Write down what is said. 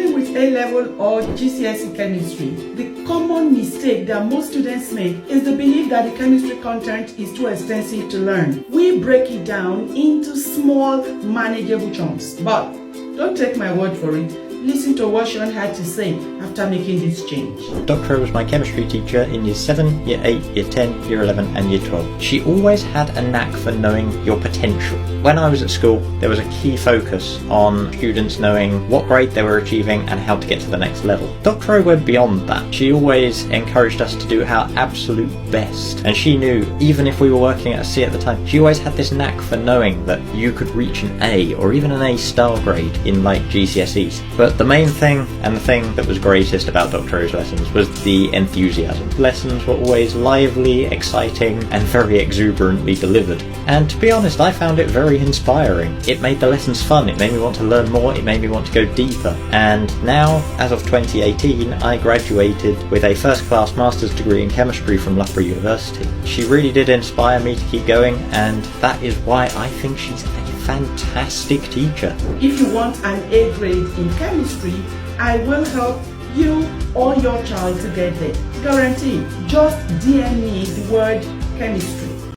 dealing with A-level or GCSE chemistry, the common mistake that most students make is the belief that the chemistry content is too extensive to learn. We break it down into small, manageable chunks. But don't take my word for it. Listen to what Sean had to say after making this change. Dr. O was my chemistry teacher in Year 7, Year 8, Year 10, Year 11 and Year 12. She always had a knack for knowing your potential. When I was at school, there was a key focus on students knowing what grade they were achieving and how to get to the next level. Dr. O went beyond that. She always encouraged us to do our absolute best. And she knew, even if we were working at a C at the time, she always had this knack for knowing that you could reach an A or even an A-star grade in like GCSEs. But the main thing, and the thing that was greatest about Dr. O's lessons, was the enthusiasm. Lessons were always lively, exciting, and very exuberantly delivered. And to be honest, I found it very inspiring. It made the lessons fun, it made me want to learn more, it made me want to go deeper. And now, as of 2018, I graduated with a first-class master's degree in chemistry from Loughborough University. She really did inspire me to keep going, and that is why I think she's a fantastic teacher. If you want an A grade in chemistry, I will help you or your child to get there. Guaranteed. Just DM me the word chemistry.